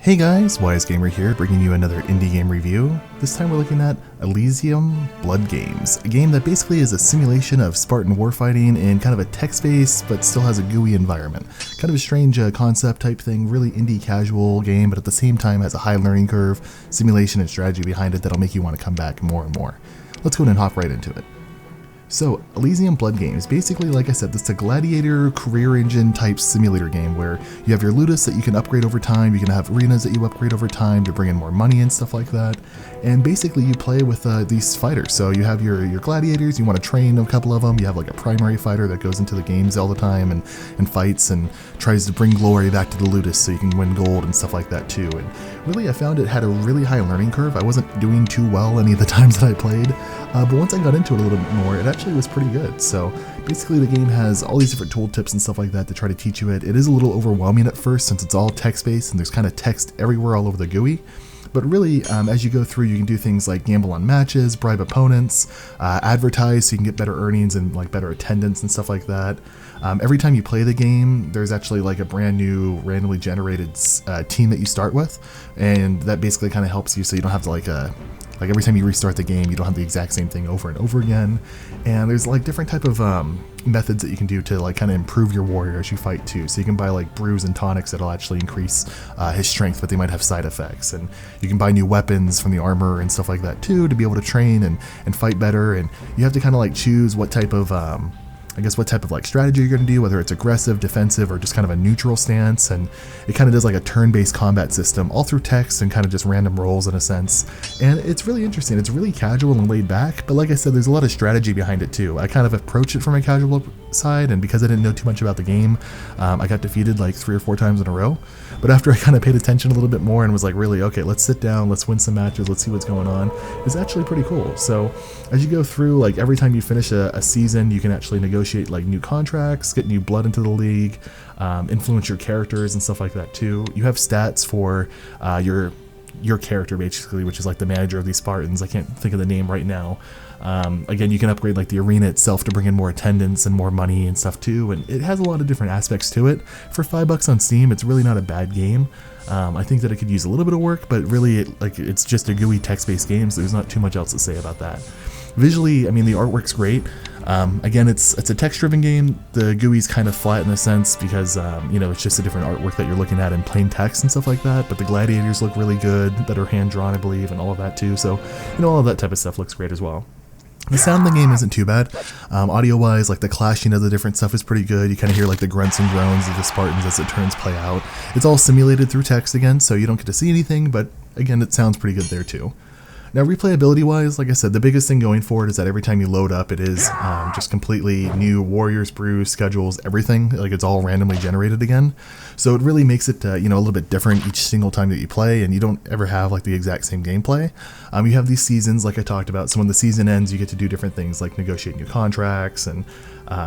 Hey guys, Wise Gamer here, bringing you another indie game review. This time we're looking at Elysium Blood Games, a game that basically is a simulation of Spartan warfighting in kind of a text-based but still has a GUI environment. Kind of a strange concept type thing, really indie casual game, but at the same time has a high learning curve, simulation and strategy behind it that'll make you want to come back more and more. Let's go ahead and hop right into it. So, Elysium Blood Games, basically, like I said, this is a Gladiator career engine type simulator game where you have your ludus that you can upgrade over time, you can have arenas that you upgrade over time to bring in more money and stuff like that, and basically you play with these fighters. So you have your gladiators, you want to train a couple of them, you have like a primary fighter that goes into the games all the time and fights and tries to bring glory back to the ludus so you can win gold and stuff like that too. And really I found it had a really high learning curve. I wasn't doing too well any of the times that I played, but once I got into it a little bit more, it actually was pretty good. So basically the game has all these different tooltips and stuff like that to try to teach you it. It is a little overwhelming at first since it's all text-based and there's kind of text everywhere all over the GUI. But really, as you go through, you can do things like gamble on matches, bribe opponents, advertise so you can get better earnings and like better attendance and stuff like that. Every time you play the game, there's actually like a brand new randomly generated team that you start with, and that basically kind of helps you so you don't have to like every time you restart the game, you don't have the exact same thing over and over again. And there's like different type of methods that you can do to like kind of improve your warrior as you fight too. So you can buy like brews and tonics that'll actually increase his strength, but they might have side effects. And you can buy new weapons from the armor and stuff like that too to be able to train and fight better. And you have to kind of like choose what type of what type of like strategy you're going to do, whether it's aggressive, defensive, or just kind of a neutral stance. And it kind of does like a turn-based combat system all through text and kind of just random rolls in a sense. And it's really interesting. It's really casual and laid back, but like I said, there's a lot of strategy behind it too. I kind of approached it from a casual side, and because I didn't know too much about the game, I got defeated like 3 or 4 times in a row. But after I kind of paid attention a little bit more and was like, really, okay, let's sit down, let's win some matches, let's see what's going on, it's actually pretty cool. So as you go through, like every time you finish a season, you can actually negotiate like new contracts, get new blood into the league, influence your characters and stuff like that too. You have stats for your character basically, which is like the manager of these Spartans. I can't think of the name right now. Again, you can upgrade like the arena itself to bring in more attendance and more money and stuff too, and it has a lot of different aspects to it. For $5 on Steam, it's really not a bad game. I think that it could use a little bit of work, but really it's just a GUI text-based game, so there's not too much else to say about that. Visually, I mean, the artwork's great. Again, it's a text-driven game. The GUI's kind of flat in a sense because, it's just a different artwork that you're looking at in plain text and stuff like that, but the gladiators look really good, that are hand-drawn, I believe, and all of that too, so, all of that type of stuff looks great as well. The sound in the game isn't too bad. Audio-wise, like the clashing of the different stuff is pretty good. You kind of hear like the grunts and groans of the Spartans as the turns play out. It's all simulated through text again, so you don't get to see anything, but again, it sounds pretty good there too. Now, replayability-wise, like I said, the biggest thing going for it is that every time you load up, it is just completely new warriors, brews, schedules, everything. Like, it's all randomly generated again. So it really makes it, a little bit different each single time that you play, and you don't ever have, like, the exact same gameplay. You have these seasons, like I talked about, so when the season ends, you get to do different things, like negotiate new contracts, and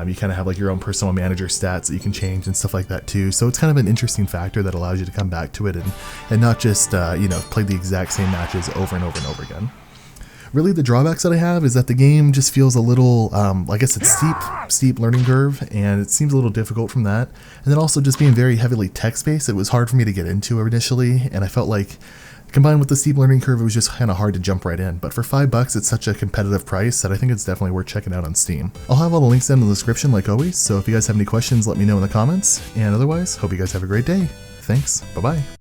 you kind of have, like, your own personal manager stats that you can change and stuff like that, too. So it's kind of an interesting factor that allows you to come back to it and not just, play the exact same matches over and over and over again. Really, the drawbacks that I have is that the game just feels a little, like I said, steep learning curve, and it seems a little difficult from that. And then also just being very heavily text-based, it was hard for me to get into initially, and I felt like, combined with the steep learning curve, it was just kind of hard to jump right in. But for $5, it's such a competitive price that I think it's definitely worth checking out on Steam. I'll have all the links down in the description like always, so if you guys have any questions, let me know in the comments. And otherwise, hope you guys have a great day. Thanks, bye-bye.